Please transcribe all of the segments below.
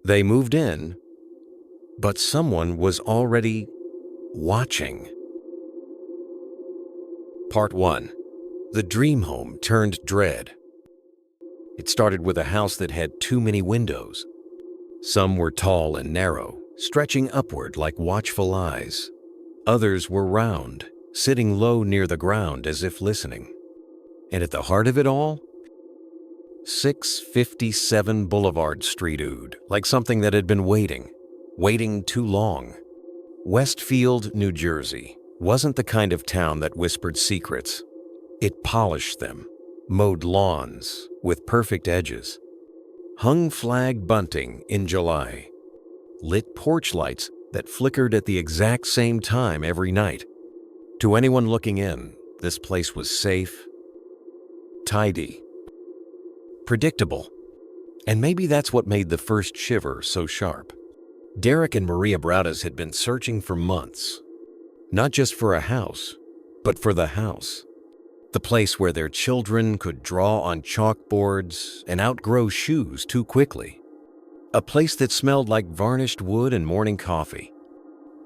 They moved in, but someone was already watching. Part 1. The dream home turned dread. It started with a house that had too many windows. Some were tall and narrow, stretching upward like watchful eyes. Others were round, sitting low near the ground as if listening. And at the heart of it all, 657 Boulevard Street oohed like something that had been waiting too long. Westfield, New Jersey, wasn't the kind of town that whispered secrets. It polished them, mowed lawns with perfect edges, hung flag bunting in July, lit porch lights that flickered at the exact same time every night. To anyone looking in, this place was safe, tidy, predictable. And maybe that's what made the first shiver so sharp. Derek and Maria Braudas had been searching for months, not just for a house, but for the house. The place where their children could draw on chalkboards and outgrow shoes too quickly. A place that smelled like varnished wood and morning coffee.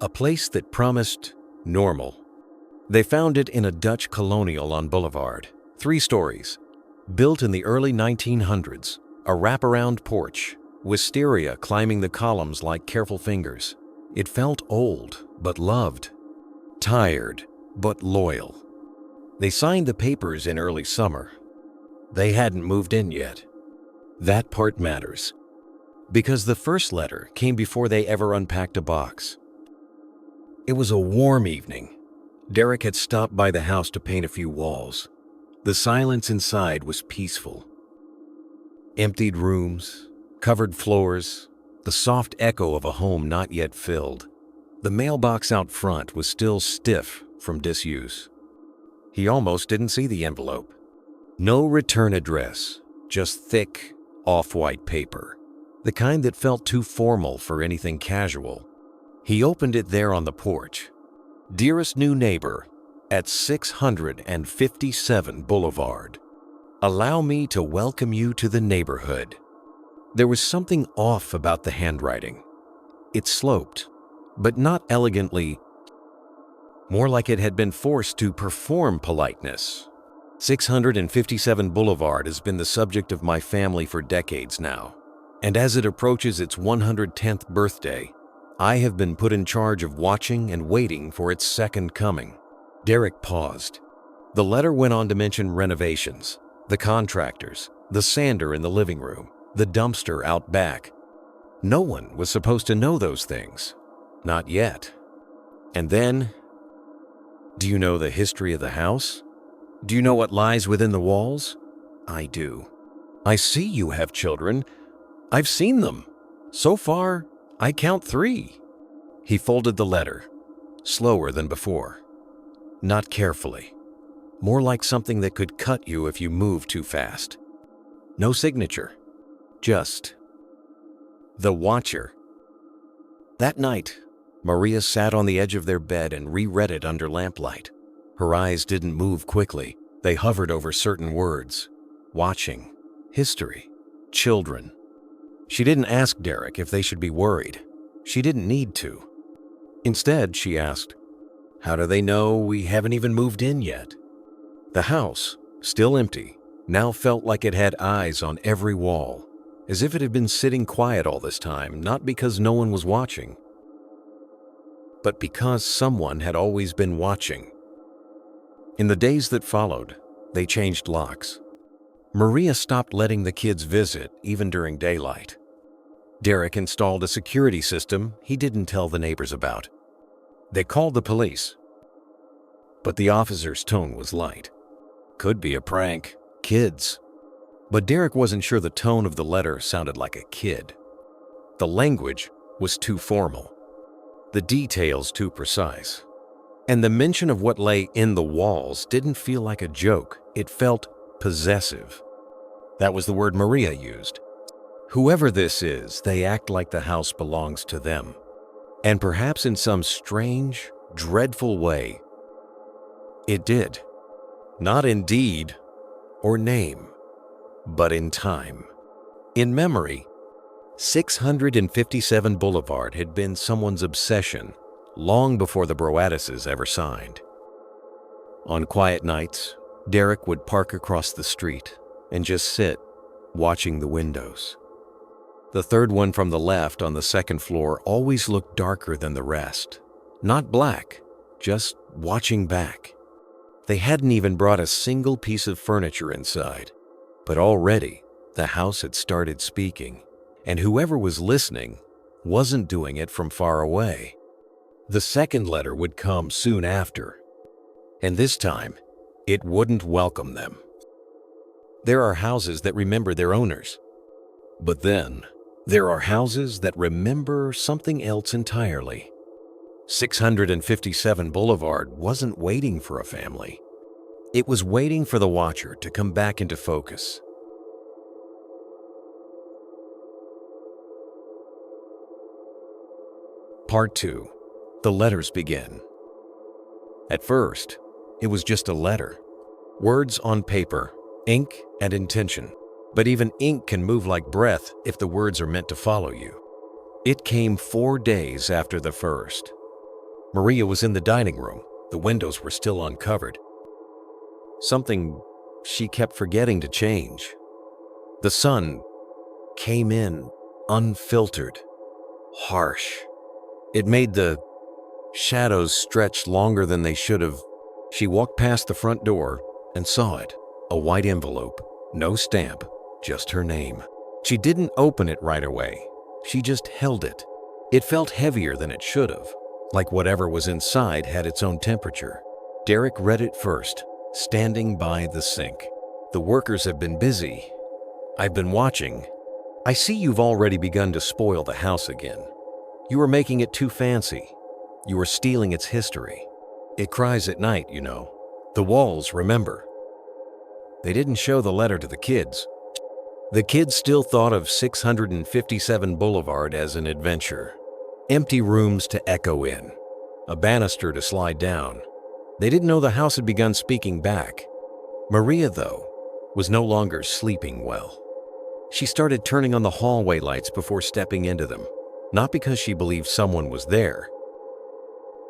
A place that promised normal. They found it in a Dutch colonial on Boulevard, 3 stories, built in the early 1900s, a wraparound porch, wisteria climbing the columns like careful fingers. It felt old, but loved. Tired, but loyal. They signed the papers in early summer. They hadn't moved in yet. That part matters, because the first letter came before they ever unpacked a box. It was a warm evening. Derek had stopped by the house to paint a few walls. The silence inside was peaceful. Emptied rooms, covered floors, the soft echo of a home not yet filled. The mailbox out front was still stiff from disuse. He almost didn't see the envelope. No return address, just thick, off-white paper, the kind that felt too formal for anything casual. He opened it there on the porch. Dearest new neighbor, at 657 Boulevard. Allow me to welcome you to the neighborhood. There was something off about the handwriting. It sloped, but not elegantly, more like it had been forced to perform politeness. 657 Boulevard has been the subject of my family for decades now, and as it approaches its 110th birthday, I have been put in charge of watching and waiting for its second coming. Derek paused. The letter went on to mention renovations, the contractors, the sander in the living room, the dumpster out back. No one was supposed to know those things. Not yet. And then, do you know the history of the house? Do you know what lies within the walls? I do. I see you have children. I've seen them. So far, I count 3. He folded the letter, slower than before. Not carefully. More like something that could cut you if you moved too fast. No signature. Just the Watcher. That night, Maria sat on the edge of their bed and reread it under lamplight. Her eyes didn't move quickly. They hovered over certain words. Watching, history, children. She didn't ask Derek if they should be worried. She didn't need to. Instead, she asked, how do they know we haven't even moved in yet? The house, still empty, now felt like it had eyes on every wall, as if it had been sitting quiet all this time, not because no one was watching, but because someone had always been watching. In the days that followed, they changed locks. Maria stopped letting the kids visit, even during daylight. Derek installed a security system he didn't tell the neighbors about. They called the police, but the officer's tone was light. Could be a prank, kids. But Derek wasn't sure the tone of the letter sounded like a kid. The language was too formal. The details too precise. And the mention of what lay in the walls didn't feel like a joke. It felt possessive. That was the word Maria used. Whoever this is, they act like the house belongs to them. And perhaps in some strange, dreadful way, it did. Not in deed or name, but in time, in memory, 657 Boulevard had been someone's obsession long before the Broadduses ever signed. On quiet nights, Derek would park across the street and just sit, watching the windows. The third one from the left on the second floor always looked darker than the rest. Not black, just watching back. They hadn't even brought a single piece of furniture inside, but already the house had started speaking, and whoever was listening wasn't doing it from far away. The second letter would come soon after, and this time, it wouldn't welcome them. There are houses that remember their owners, but then there are houses that remember something else entirely. 657 Boulevard wasn't waiting for a family. It was waiting for the watcher to come back into focus. Part 2. The letters begin. At first, it was just a letter. Words on paper, ink and intention. But even ink can move like breath if the words are meant to follow you. It came 4 days after the first. Maria was in the dining room. The windows were still uncovered. Something she kept forgetting to change. The sun came in unfiltered, harsh. It made the shadows stretch longer than they should have. She walked past the front door and saw it, a white envelope, no stamp, just her name. She didn't open it right away. She just held it. It felt heavier than it should have, like whatever was inside had its own temperature. Derek read it first, standing by the sink. The workers have been busy. I've been watching. I see you've already begun to spoil the house again. You are making it too fancy. You are stealing its history. It cries at night, you know. The walls remember. They didn't show the letter to the kids. The kids still thought of 657 Boulevard as an adventure. Empty rooms to echo in. A banister to slide down. They didn't know the house had begun speaking back. Maria, though, was no longer sleeping well. She started turning on the hallway lights before stepping into them, not because she believed someone was there,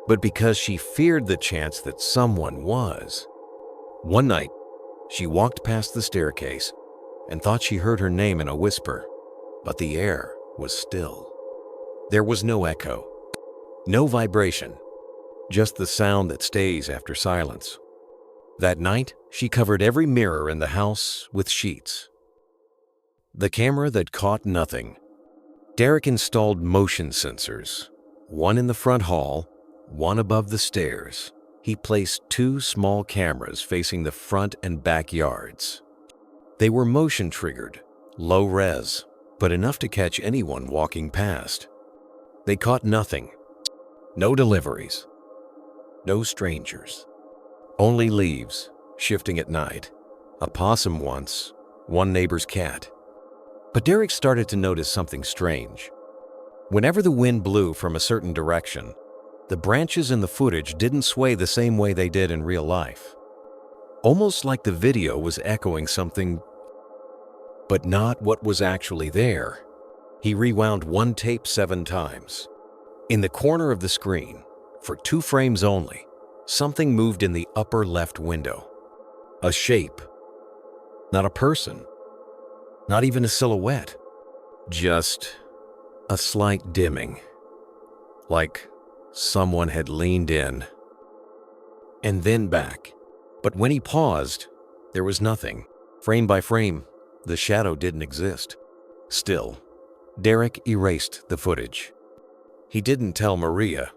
but because she feared the chance that someone was. One night, she walked past the staircase and thought she heard her name in a whisper, but the air was still. There was no echo, no vibration, just the sound that stays after silence. That night, she covered every mirror in the house with sheets. The camera that caught nothing. Derek installed motion sensors, one in the front hall, one above the stairs. He placed 2 small cameras facing the front and backyards. They were motion triggered, low res, but enough to catch anyone walking past. They caught nothing. No deliveries. No strangers. Only leaves, shifting at night. A possum once, one neighbor's cat. But Derek started to notice something strange. Whenever the wind blew from a certain direction, the branches in the footage didn't sway the same way they did in real life. Almost like the video was echoing something, but not what was actually there. He rewound one tape 7 times. In the corner of the screen, for 2 frames only, something moved in the upper left window. A shape. Not a person. Not even a silhouette. Just a slight dimming. Like someone had leaned in. And then back. But when he paused, there was nothing. Frame by frame, the shadow didn't exist. Still, Derek erased the footage. He didn't tell Maria.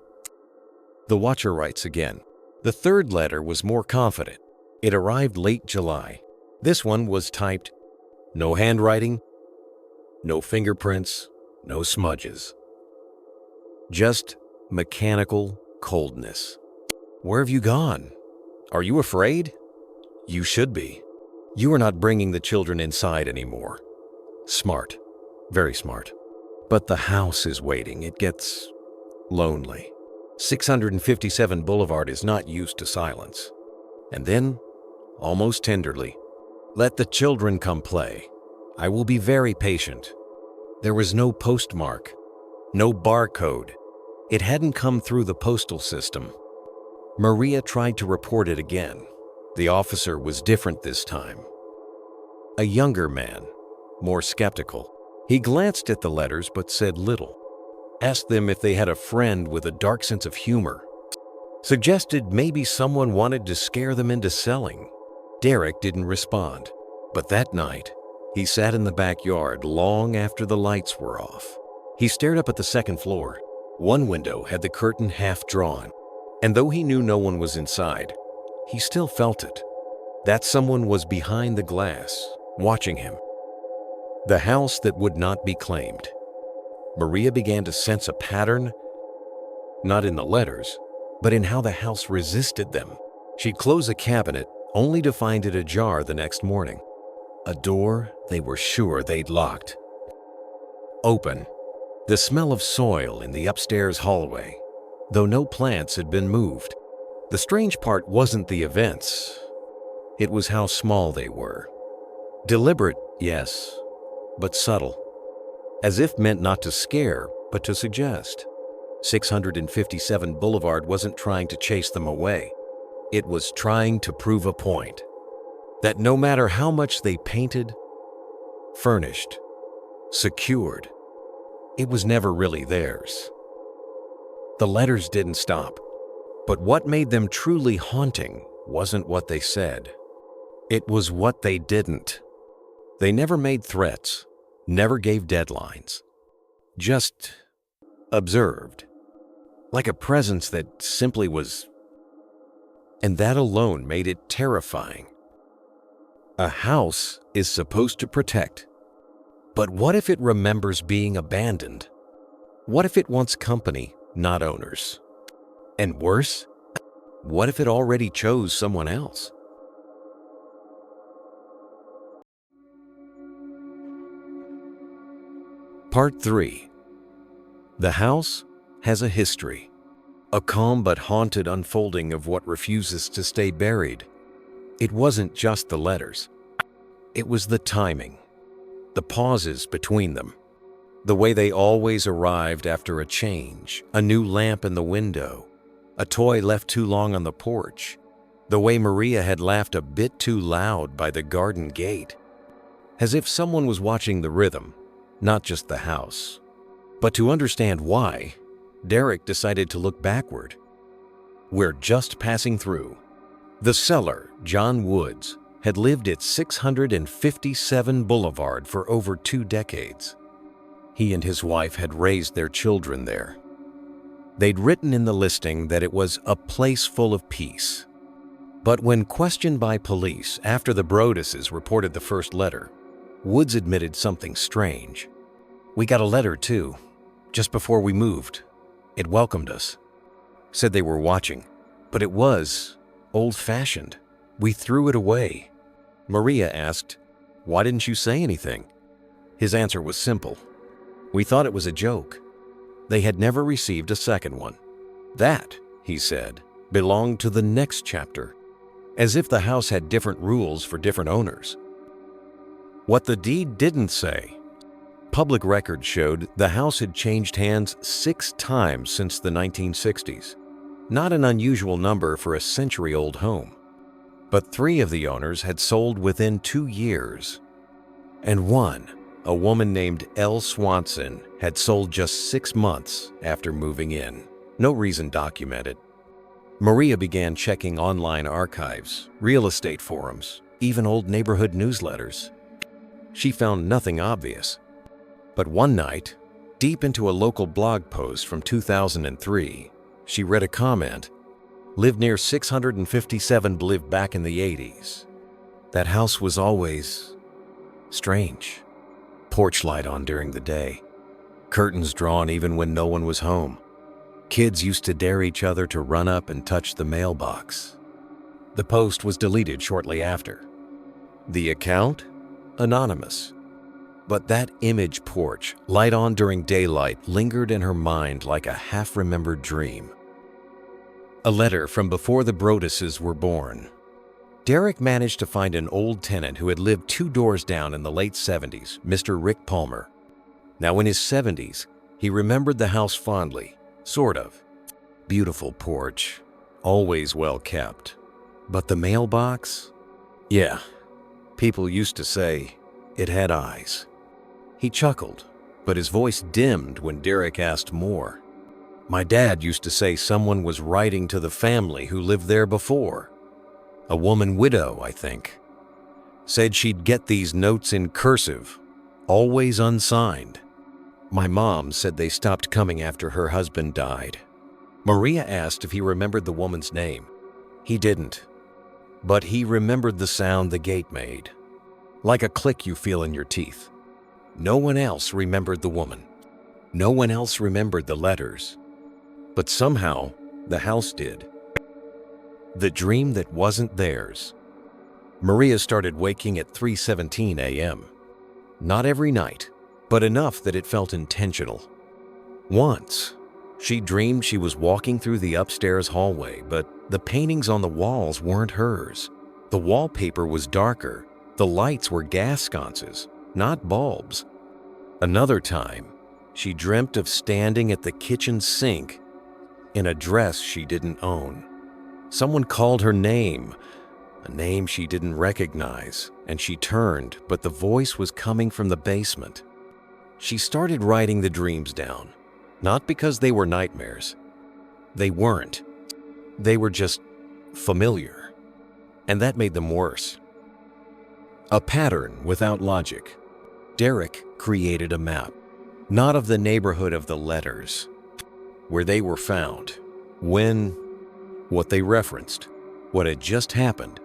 The watcher writes again. The third letter was more confident. It arrived late July. This one was typed, no handwriting, no fingerprints, no smudges. Just mechanical coldness. Where have you gone? Are you afraid? You should be. You are not bringing the children inside anymore. Smart. Very smart. But the house is waiting. It gets lonely. 657 Boulevard is not used to silence. And then, almost tenderly, let the children come play. I will be very patient. There was no postmark, no barcode. It hadn't come through the postal system. Maria tried to report it again. The officer was different this time. A younger man, more skeptical. He glanced at the letters but said little. Asked them if they had a friend with a dark sense of humor. Suggested maybe someone wanted to scare them into selling. Derek didn't respond. But that night, he sat in the backyard long after the lights were off. He stared up at the second floor. One window had the curtain half drawn, and though he knew no one was inside, he still felt it. That someone was behind the glass, watching him. The house that would not be claimed. Maria began to sense a pattern, not in the letters, but in how the house resisted them. She'd close a cabinet, only to find it ajar the next morning. A door they were sure they'd locked. Open. The smell of soil in the upstairs hallway, though no plants had been moved. The strange part wasn't the events. It was how small they were. Deliberate, yes, but subtle. As if meant not to scare, but to suggest. 657 Boulevard wasn't trying to chase them away. It was trying to prove a point. That no matter how much they painted, furnished, secured, it was never really theirs. The letters didn't stop, but what made them truly haunting wasn't what they said. It was what they didn't. They never made threats, never gave deadlines, just observed, like a presence that simply was. And that alone made it terrifying. A house is supposed to protect. But what if it remembers being abandoned? What if it wants company, not owners? And worse, what if it already chose someone else? Part 3. The house has a history. A calm but haunted unfolding of what refuses to stay buried. It wasn't just the letters. It was the timing. The pauses between them, the way they always arrived after a change, a new lamp in the window, a toy left too long on the porch, the way Maria had laughed a bit too loud by the garden gate, as if someone was watching the rhythm, not just the house. But to understand why, Derek decided to look backward. We're just passing through. The seller, John Woods, had lived at 657 Boulevard for over 2 decades. He and his wife had raised their children there. They'd written in the listing that it was a place full of peace. But when questioned by police after the Broaduses reported the first letter, Woods admitted something strange. "We got a letter too, just before we moved. It welcomed us. Said they were watching, but it was old-fashioned. We threw it away." Maria asked, "Why didn't you say anything?" His answer was simple. "We thought it was a joke." They had never received a second one. That, he said, belonged to the next chapter, as if the house had different rules for different owners. What the deed didn't say. Public records showed the house had changed hands 6 times since the 1960s. Not an unusual number for a century-old home. But 3 of the owners had sold within 2 years. And one, a woman named Elle Swanson, had sold just 6 months after moving in. No reason documented. Maria began checking online archives, real estate forums, even old neighborhood newsletters. She found nothing obvious. But one night, deep into a local blog post from 2003, she read a comment. "Lived near 657, lived back in the 80s. That house was always strange. Porch light on during the day. Curtains drawn even when no one was home. Kids used to dare each other to run up and touch the mailbox." The post was deleted shortly after. The account? Anonymous. But that image porch, light on during daylight, lingered in her mind like a half-remembered dream. A letter from before the Broaduses were born. Derek managed to find an old tenant who had lived 2 doors down in the late 70s, Mr. Rick Palmer. Now in his 70s, he remembered the house fondly, sort of. Beautiful porch, always well kept. But the mailbox? Yeah, people used to say it had eyes. He chuckled, but his voice dimmed when Derek asked more. My dad used to say someone was writing to the family who lived there before. A woman widow, I think. Said she'd get these notes in cursive, always unsigned. My mom said they stopped coming after her husband died. Maria asked if he remembered the woman's name. He didn't, but he remembered the sound the gate made, like a click you feel in your teeth. No one else remembered the woman. No one else remembered the letters. But somehow, the house did. The dream that wasn't theirs. Maria started waking at 3:17 a.m. Not every night, but enough that it felt intentional. Once, she dreamed she was walking through the upstairs hallway, but the paintings on the walls weren't hers. The wallpaper was darker. The lights were gas sconces, not bulbs. Another time, she dreamt of standing at the kitchen sink in a dress she didn't own. Someone called her name, a name she didn't recognize, and she turned, but the voice was coming from the basement. She started writing the dreams down, not because they were nightmares. They weren't. They were just familiar, and that made them worse. A pattern without logic. Derek created a map, not of the neighborhood of the letters, where they were found, when, what they referenced, what had just happened.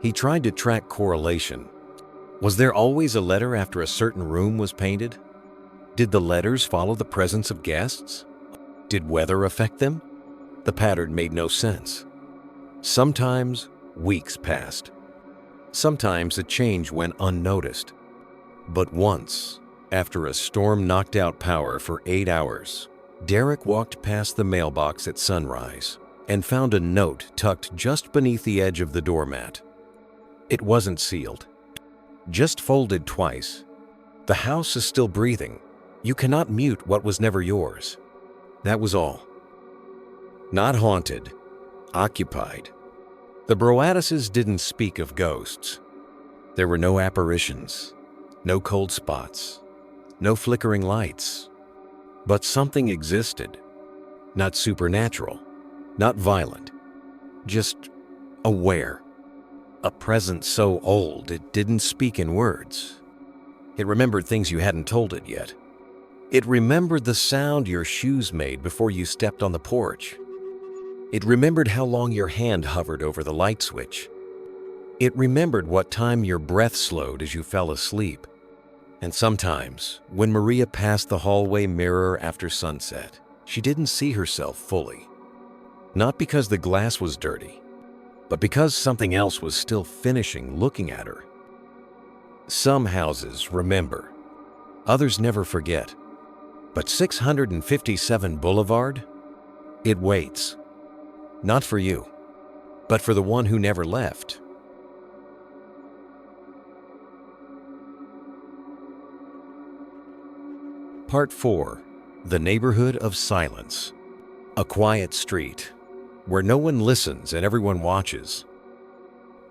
He tried to track correlation. Was there always a letter after a certain room was painted? Did the letters follow the presence of guests? Did weather affect them? The pattern made no sense. Sometimes weeks passed. Sometimes the change went unnoticed. But once, after a storm knocked out power for 8 hours, Derek walked past the mailbox at sunrise and found a note tucked just beneath the edge of the doormat. It wasn't sealed, just folded twice. The house is still breathing. You cannot mute what was never yours. That was all. Not haunted, occupied. The Broadduses didn't speak of ghosts. There were no apparitions, no cold spots, no flickering lights. But something existed. Not supernatural, not violent, just aware. A presence so old it didn't speak in words. It remembered things you hadn't told it yet. It remembered the sound your shoes made before you stepped on the porch. It remembered how long your hand hovered over the light switch. It remembered what time your breath slowed as you fell asleep. And sometimes, when Maria passed the hallway mirror after sunset, she didn't see herself fully. Not because the glass was dirty, but because something else was still finishing looking at her. Some houses remember, others never forget. But 657 Boulevard? It waits. Not for you, but for the one who never left. Part 4. The Neighborhood of Silence. A quiet street, where no one listens and everyone watches.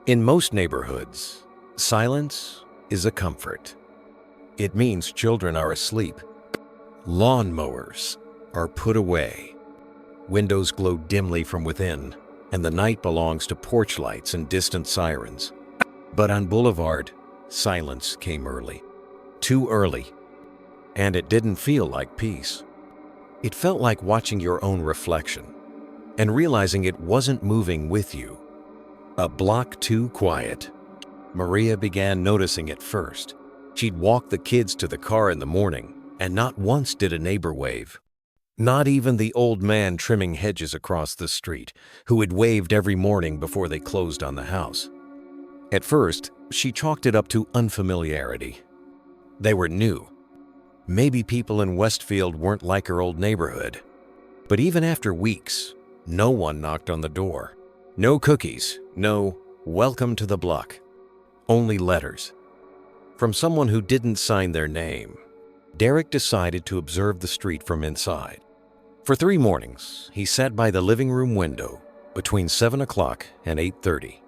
In most neighborhoods, silence is a comfort. It means children are asleep. Lawnmowers are put away. Windows glow dimly from within, and the night belongs to porch lights and distant sirens. But on Boulevard, silence came early. Too early. And it didn't feel like peace. It felt like watching your own reflection and realizing it wasn't moving with you. A block too quiet. Maria began noticing it first. She'd walk the kids to the car in the morning, and not once did a neighbor wave. Not even the old man trimming hedges across the street, who had waved every morning before they closed on the house. At first, she chalked it up to unfamiliarity. They were new. Maybe people in Westfield weren't like her old neighborhood. But even after weeks, no one knocked on the door. No cookies, no "welcome to the block." Only letters. From someone who didn't sign their name. Derek decided to observe the street from inside. For 3 mornings, he sat by the living room window between 7 o'clock and 8:30.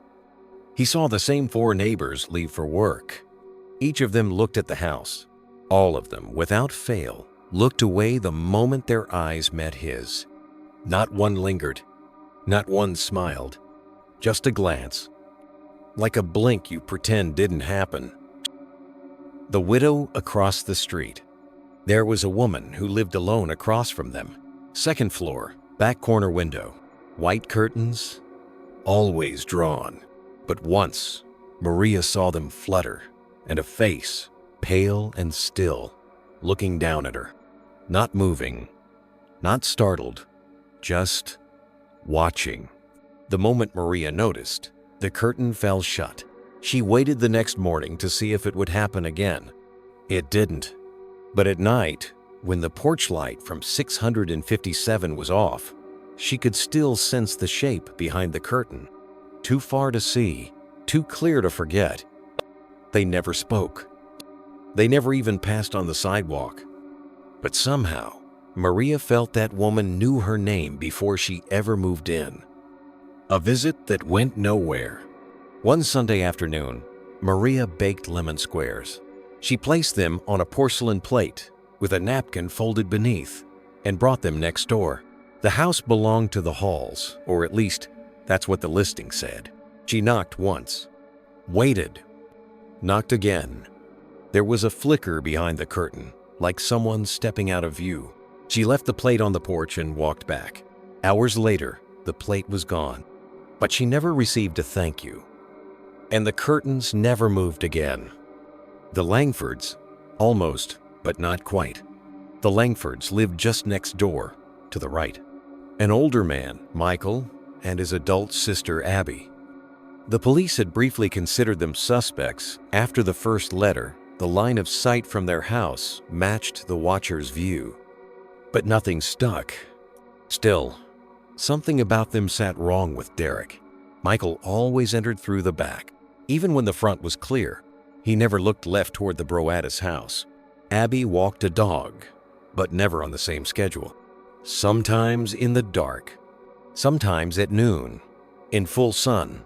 He saw the same 4 neighbors leave for work. Each of them looked at the house. All of them, without fail, looked away the moment their eyes met his. Not one lingered. Not one smiled. Just a glance. Like a blink you pretend didn't happen. The widow across the street. There was a woman who lived alone across from them. 2nd floor, back corner window. White curtains, always drawn. But once, Maria saw them flutter, and a face, pale and still, looking down at her. Not moving, not startled, just watching. The moment Maria noticed, the curtain fell shut. She waited the next morning to see if it would happen again. It didn't. But at night, when the porch light from 657 was off, she could still sense the shape behind the curtain. Too far to see, too clear to forget. They never spoke. They never even passed on the sidewalk. But somehow, Maria felt that woman knew her name before she ever moved in. A visit that went nowhere. One Sunday afternoon, Maria baked lemon squares. She placed them on a porcelain plate with a napkin folded beneath and brought them next door. The house belonged to the Halls, or at least that's what the listing said. She knocked once, waited, knocked again. There was a flicker behind the curtain, like someone stepping out of view. She left the plate on the porch and walked back. Hours later, the plate was gone, but she never received a thank you. And the curtains never moved again. The Langfords, almost, but not quite. The Langfords lived just next door, to the right. An older man, Michael, and his adult sister, Abby. The police had briefly considered them suspects. After the first letter, the line of sight from their house matched the watcher's view. But nothing stuck. Still, something about them sat wrong with Derek. Michael always entered through the back. Even when the front was clear, he never looked left toward the Broaddus house. Abby walked a dog, but never on the same schedule. Sometimes in the dark, sometimes at noon, in full sun,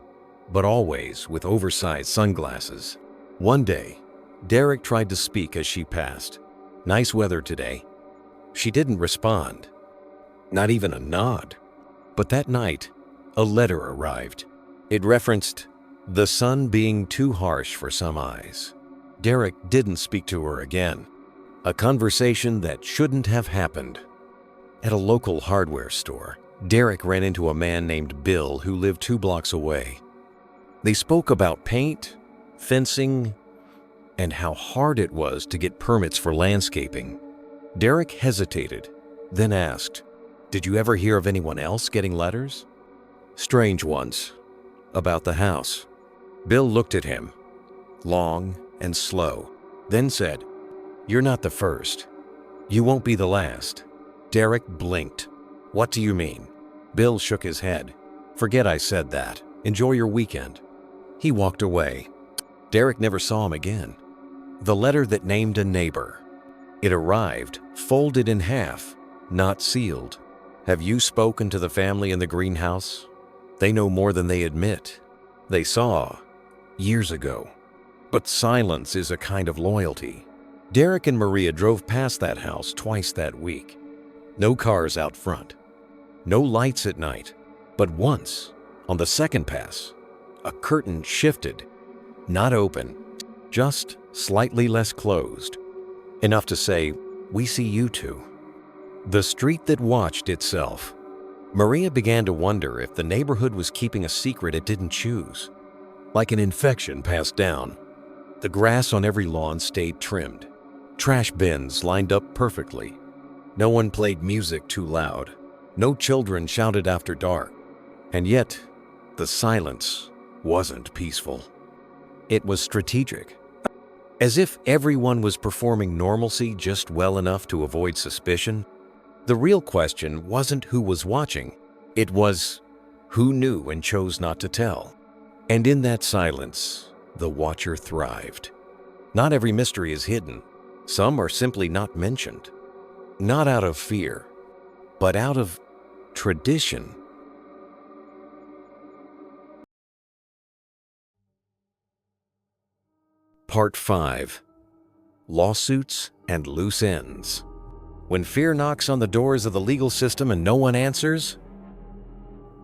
but always with oversized sunglasses. One day, Derek tried to speak as she passed. "Nice weather today." She didn't respond, not even a nod. But that night, a letter arrived. It referenced the sun being too harsh for some eyes. Derek didn't speak to her again. A conversation that shouldn't have happened. At a local hardware store, Derek ran into a man named Bill who lived 2 blocks away. They spoke about paint, fencing, and how hard it was to get permits for landscaping. Derek hesitated, then asked, "Did you ever hear of anyone else getting letters?" "Strange ones. About the house." Bill looked at him, long and slow, then said, "You're not the first. You won't be the last." Derek blinked. "What do you mean?" Bill shook his head. "Forget I said that. Enjoy your weekend." He walked away. Derek never saw him again. The letter that named a neighbor. It arrived, folded in half, not sealed. "Have you spoken to the family in the greenhouse? They know more than they admit. They saw, years ago. But silence is a kind of loyalty." Derek and Maria drove past that house twice that week. No cars out front. No lights at night. But once, on the second pass, a curtain shifted. Not open, just slightly less closed. Enough to say, "We see you two." The street that watched itself. Maria began to wonder if the neighborhood was keeping a secret it didn't choose. Like an infection passed down. The grass on every lawn stayed trimmed. Trash bins lined up perfectly. No one played music too loud. No children shouted after dark. And yet, the silence wasn't peaceful. It was strategic. As if everyone was performing normalcy just well enough to avoid suspicion. The real question wasn't who was watching. It was who knew and chose not to tell. And in that silence, the watcher thrived. Not every mystery is hidden. Some are simply not mentioned, not out of fear, but out of tradition. Part 5. Lawsuits and Loose Ends. When fear knocks on the doors of the legal system and no one answers,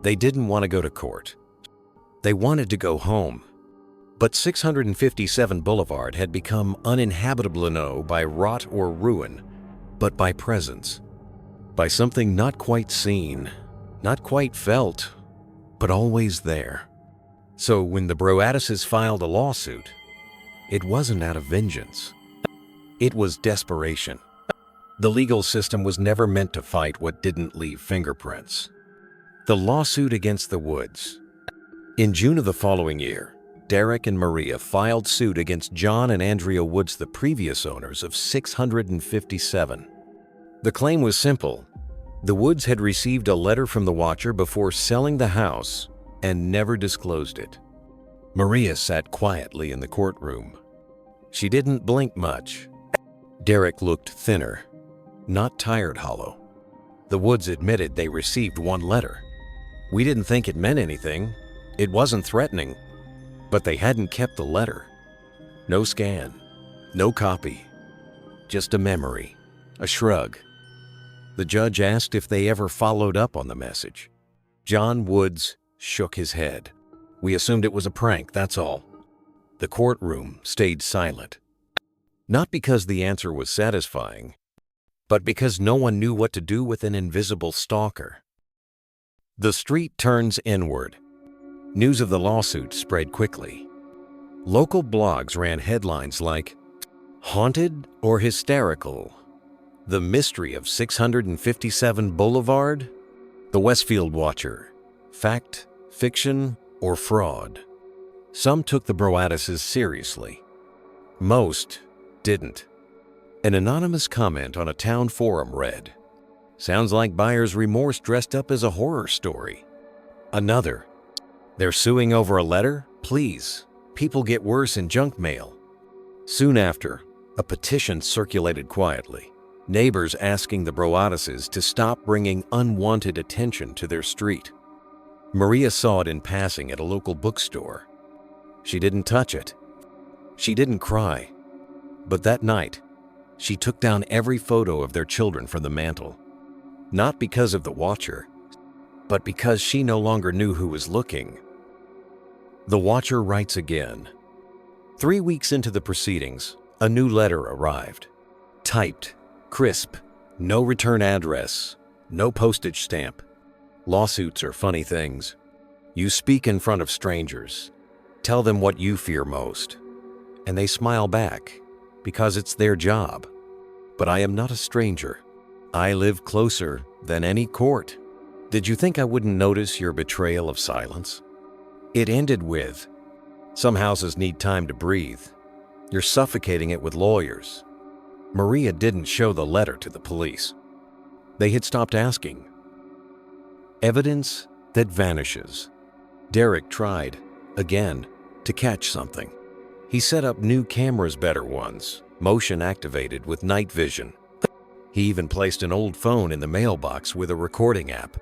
they didn't want to go to court. They wanted to go home. But 657 Boulevard had become uninhabitable no by rot or ruin, but by presence. By something not quite seen, not quite felt, but always there. So when the Broaddises filed a lawsuit, it wasn't out of vengeance. It was desperation. The legal system was never meant to fight what didn't leave fingerprints. The lawsuit against the Woods. In June of the following year, Derek and Maria filed suit against John and Andrea Woods, the previous owners of 657. The claim was simple. The Woods had received a letter from the watcher before selling the house and never disclosed it. Maria sat quietly in the courtroom. She didn't blink much. Derek looked thinner, not tired hollow. The Woods admitted they received one letter. We didn't think it meant anything. It wasn't threatening. But they hadn't kept the letter. No scan, no copy, just a memory, a shrug. The judge asked if they ever followed up on the message. John Woods shook his head. We assumed it was a prank, that's all. The courtroom stayed silent. Not because the answer was satisfying, but because no one knew what to do with an invisible stalker. The street turns inward. News of the lawsuit spread quickly. Local blogs ran headlines like, "Haunted or Hysterical? The Mystery of 657 Boulevard? The Westfield Watcher. Fact, Fiction, or Fraud?" Some took the Broaddises seriously. Most didn't. An anonymous comment on a town forum read, "Sounds like buyer's remorse dressed up as a horror story." Another, "They're suing over a letter? Please. People get worse in junk mail." Soon after, a petition circulated quietly. Neighbors asking the Broaddises to stop bringing unwanted attention to their street. Maria saw it in passing at a local bookstore. She didn't touch it. She didn't cry. But that night, she took down every photo of their children from the mantle. Not because of the watcher, but because she no longer knew who was looking. The watcher writes again. 3 weeks into the proceedings, a new letter arrived. Typed, crisp, no return address, no postage stamp. Lawsuits are funny things. You speak in front of strangers. Tell them what you fear most. And they smile back, because it's their job. But I am not a stranger. I live closer than any court. Did you think I wouldn't notice your betrayal of silence? It ended with, "Some houses need time to breathe. You're suffocating it with lawyers." Maria didn't show the letter to the police. They had stopped asking. Evidence that vanishes. Derek tried, again, to catch something. He set up new cameras, better ones, motion activated with night vision. He even placed an old phone in the mailbox with a recording app.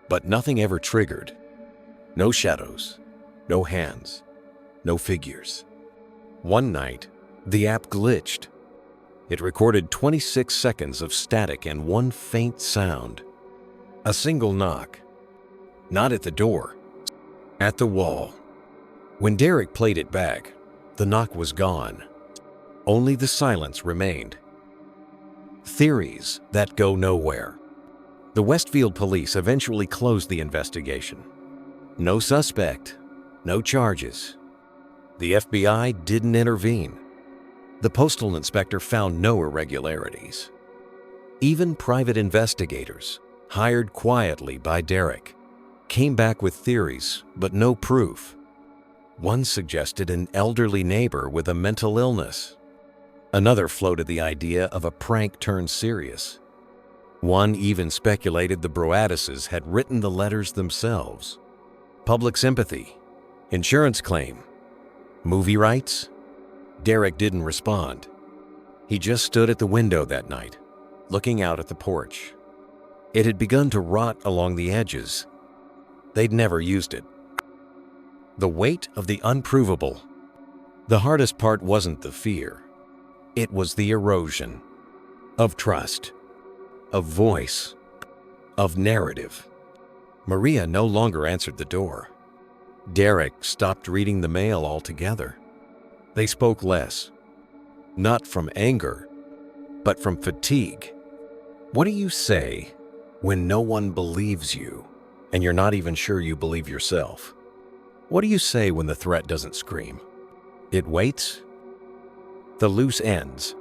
But nothing ever triggered. No shadows, no hands, no figures. One night, the app glitched. It recorded 26 seconds of static and one faint sound. A single knock. Not at the door, at the wall. When Derek played it back, the knock was gone. Only the silence remained. Theories that go nowhere. The Westfield police eventually closed the investigation. No suspect, no charges. The FBI didn't intervene. The postal inspector found no irregularities. Even private investigators, hired quietly by Derek, came back with theories but no proof. One suggested an elderly neighbor with a mental illness. Another floated the idea of a prank turned serious. One even speculated the Broaddises had written the letters themselves. Public sympathy, insurance claim, movie rights. Derek didn't respond. He just stood at the window that night, looking out at the porch. It had begun to rot along the edges. They'd never used it. The weight of the unprovable. The hardest part wasn't the fear. It was the erosion of trust, of voice, of narrative. Maria no longer answered the door. Derek stopped reading the mail altogether. They spoke less, not from anger, but from fatigue. What do you say when no one believes you and you're not even sure you believe yourself? What do you say when the threat doesn't scream? It waits. The loose ends.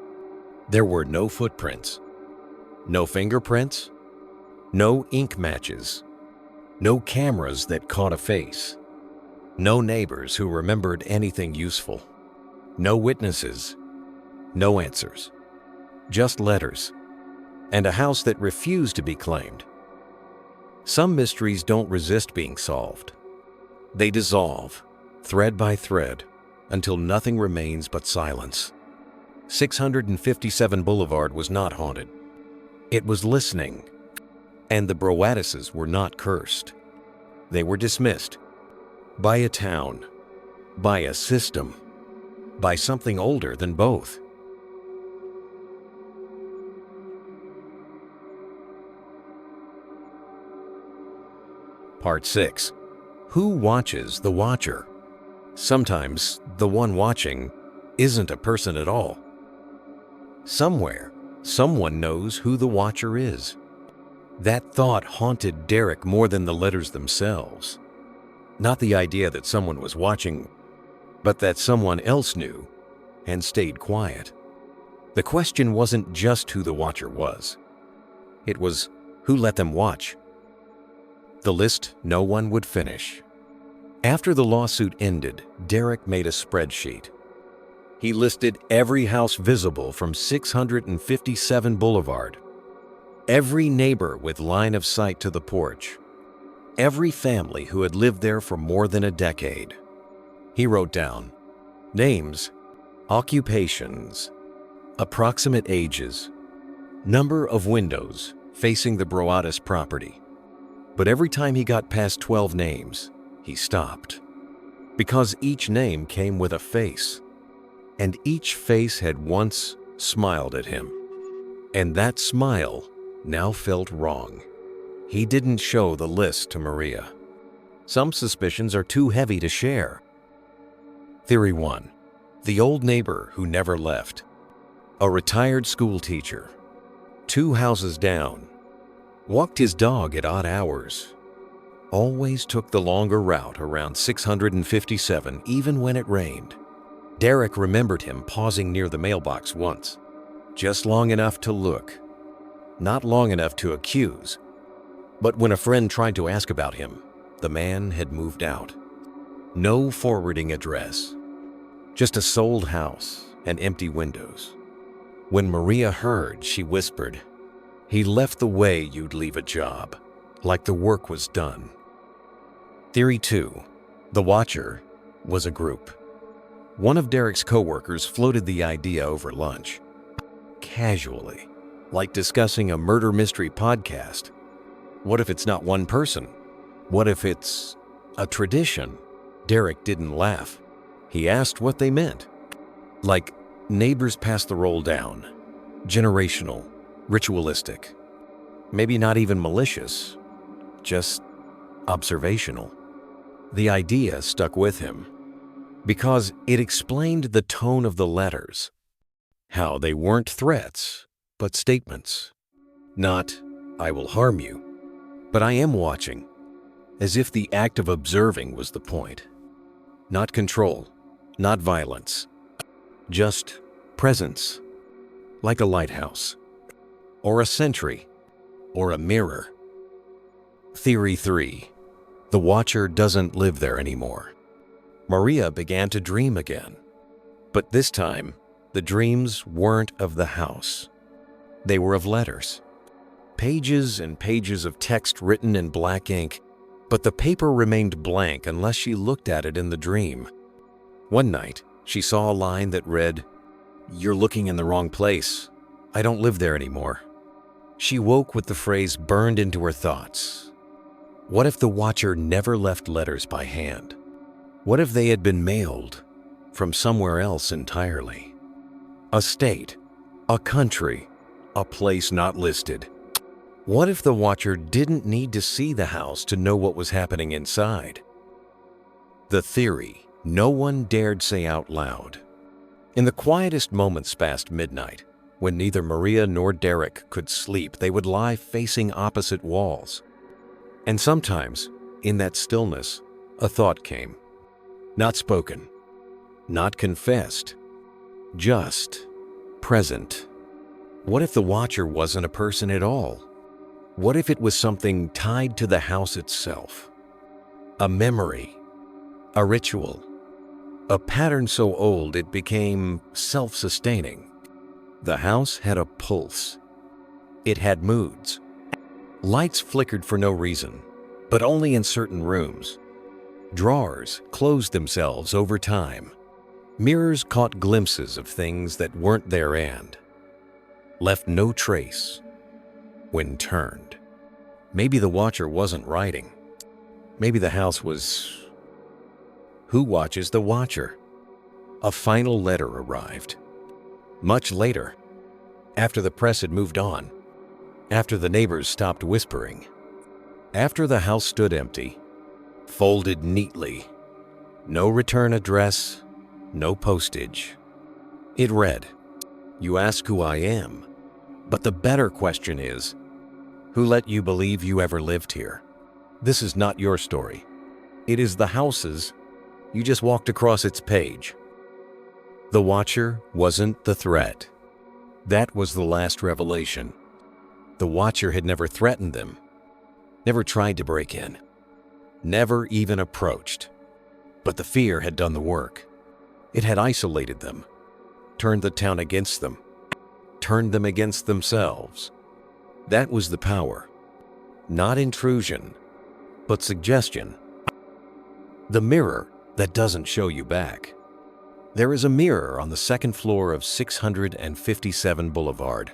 There were no footprints, no fingerprints, no ink matches, no cameras that caught a face, no neighbors who remembered anything useful, no witnesses, no answers, just letters, and a house that refused to be claimed. Some mysteries don't resist being solved. They dissolve, thread by thread, until nothing remains but silence. 657 Boulevard was not haunted. It was listening, and the Broaddises were not cursed. They were dismissed by a town, by a system, by something older than both. Part 6. Who watches the watcher? Sometimes the one watching isn't a person at all. Somewhere, someone knows who the watcher is. That thought haunted Derek more than the letters themselves. Not the idea that someone was watching, but that someone else knew and stayed quiet. The question wasn't just who the watcher was. It was who let them watch. The list no one would finish. After the lawsuit ended, Derek made a spreadsheet. He listed every house visible from 657 Boulevard, every neighbor with line of sight to the porch, every family who had lived there for more than a decade. He wrote down names, occupations, approximate ages, number of windows facing the Broaddis property. But every time he got past 12 names, he stopped, because each name came with a face, and each face had once smiled at him, and that smile now felt wrong. He didn't show the list to Maria. Some suspicions are too heavy to share. Theory 1. The old neighbor who never left. A retired school teacher. 2 houses down. Walked his dog at odd hours. Always took the longer route around 657 even when it rained. Derek remembered him pausing near the mailbox once, just long enough to look, not long enough to accuse. But when a friend tried to ask about him, the man had moved out. No forwarding address, just a sold house and empty windows. When Maria heard, she whispered, "He left the way you'd leave a job, like the work was done." Theory 2. The watcher was a group. One of Derek's coworkers floated the idea over lunch, casually, like discussing a murder mystery podcast. What if it's not one person? What if it's a tradition? Derek didn't laugh. He asked what they meant. Like neighbors pass the roll down, generational, ritualistic, maybe not even malicious, just observational. The idea stuck with him because it explained the tone of the letters, how they weren't threats, but statements. Not, "I will harm you," but "I am watching," as if the act of observing was the point. Not control, not violence, just presence, like a lighthouse, or a sentry, or a mirror. Theory 3. The watcher doesn't live there anymore. Maria began to dream again, but this time, the dreams weren't of the house. They were of letters. Pages and pages of text written in black ink, but the paper remained blank unless she looked at it in the dream. One night, she saw a line that read, "You're looking in the wrong place. I don't live there anymore." She woke with the phrase burned into her thoughts. What if the watcher never left letters by hand? What if they had been mailed from somewhere else entirely? A state, a country, a place not listed. What if the watcher didn't need to see the house to know what was happening inside? The theory no one dared say out loud. In the quietest moments past midnight, when neither Maria nor Derek could sleep, they would lie facing opposite walls. And sometimes, in that stillness, a thought came. Not spoken, not confessed, just present. What if the watcher wasn't a person at all? What if it was something tied to the house itself? A memory, a ritual, a pattern so old it became self-sustaining. The house had a pulse. It had moods. Lights flickered for no reason, but only in certain rooms. Drawers closed themselves over time. Mirrors caught glimpses of things that weren't there and left no trace when turned. Maybe the watcher wasn't writing. Maybe the house was... Who watches the watcher? A final letter arrived. Much later, after the press had moved on, after the neighbors stopped whispering, after the house stood empty, folded neatly, no return address, no postage. It read, "You ask who I am, but the better question is, who let you believe you ever lived here? This is not your story. It is the house's. You just walked across its page." The watcher wasn't the threat. That was the last revelation. The watcher had never threatened them, never tried to break in, never even approached. But the fear had done the work. It had isolated them, turned the town against them, turned them against themselves. That was the power. Not intrusion, but suggestion. The mirror that doesn't show you back. There is a mirror on the second floor of 657 Boulevard.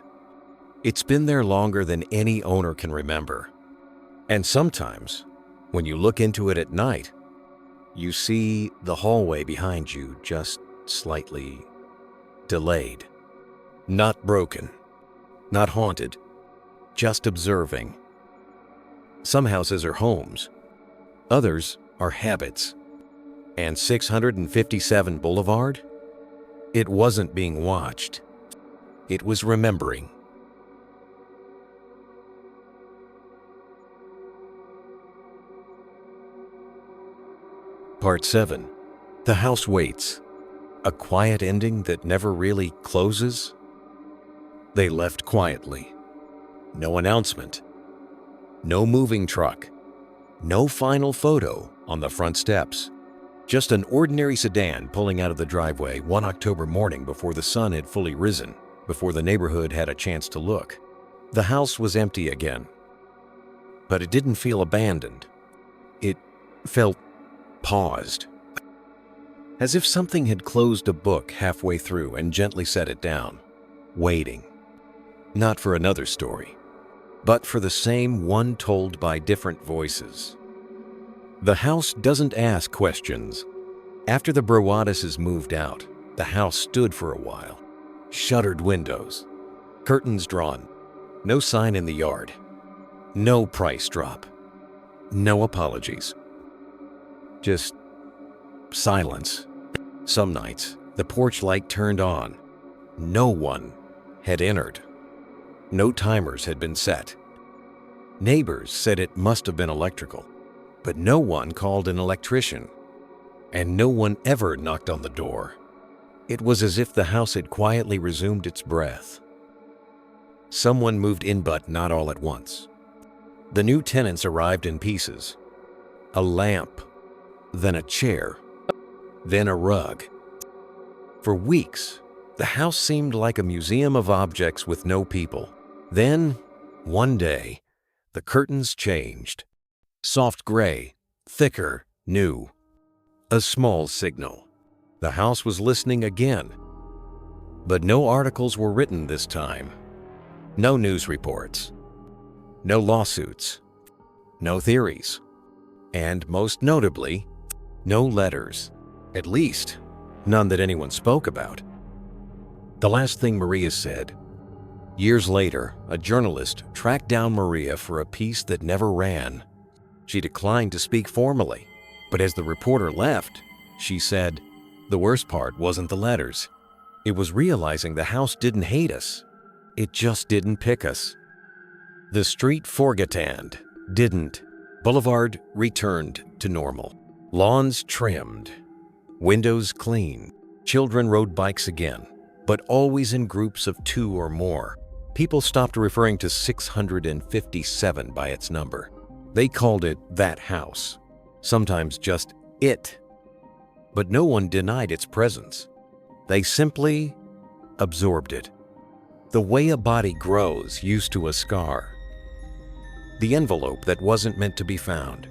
It's been there longer than any owner can remember. And sometimes, when you look into it at night, you see the hallway behind you just slightly delayed. Not broken, not haunted, just observing. Some houses are homes, others are habits. And 657 Boulevard? It wasn't being watched. It was remembering. Part 7. The House Waits. A quiet ending that never really closes? They left quietly. No announcement. No moving truck. No final photo on the front steps. Just an ordinary sedan pulling out of the driveway one October morning before the sun had fully risen, before the neighborhood had a chance to look. The house was empty again. But it didn't feel abandoned. It felt paused. As if something had closed a book halfway through and gently set it down, waiting. Not for another story, but for the same one told by different voices. The house doesn't ask questions. After the Broadises moved out, the house stood for a while. Shuttered windows, curtains drawn, no sign in the yard, no price drop, no apologies. Just silence. Some nights, the porch light turned on. No one had entered. No timers had been set. Neighbors said it must have been electrical, but no one called an electrician, and no one ever knocked on the door. It was as if the house had quietly resumed its breath. Someone moved in, but not all at once. The new tenants arrived in pieces. A lamp, then a chair, then a rug. For weeks, the house seemed like a museum of objects with no people. Then, one day, the curtains changed. Soft gray, thicker, new. A small signal. The house was listening again. But no articles were written this time. No news reports. No lawsuits. No theories. And most notably, no letters. At least, none that anyone spoke about. The last thing Maria said. Years later, a journalist tracked down Maria for a piece that never ran. She declined to speak formally, but as the reporter left, she said, "The worst part wasn't the letters. It was realizing the house didn't hate us. It just didn't pick us." The street forgetted, didn't. Boulevard returned to normal. Lawns trimmed, windows clean. Children rode bikes again, but always in groups of 2 or more. People stopped referring to 657 by its number. They called it that house, sometimes just it. But no one denied its presence. They simply absorbed it. The way a body grows used to a scar. The envelope that wasn't meant to be found.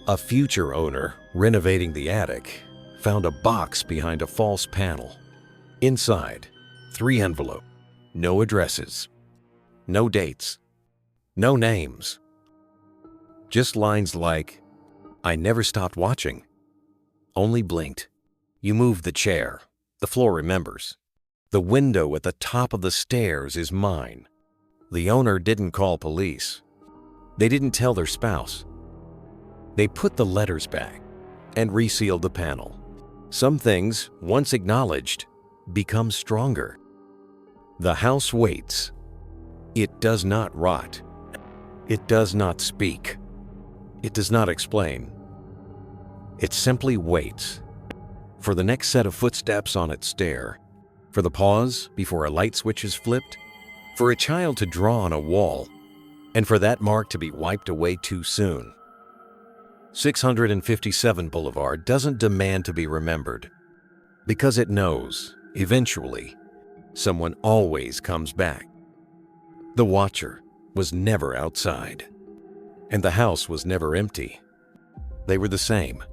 A future owner, renovating the attic, found a box behind a false panel. Inside, 3 envelopes. No addresses. No dates. No names. Just lines like, "I never stopped watching. Only blinked. You moved the chair. The floor remembers. The window at the top of the stairs is mine." The owner didn't call police. They didn't tell their spouse. They put the letters back and resealed the panel. Some things, once acknowledged, become stronger. The house waits. It does not rot. It does not speak. It does not explain. It simply waits for the next set of footsteps on its stair, for the pause before a light switch is flipped, for a child to draw on a wall, and for that mark to be wiped away too soon. 657 Boulevard doesn't demand to be remembered, because it knows, eventually, someone always comes back. The watcher was never outside, and the house was never empty. They were the same,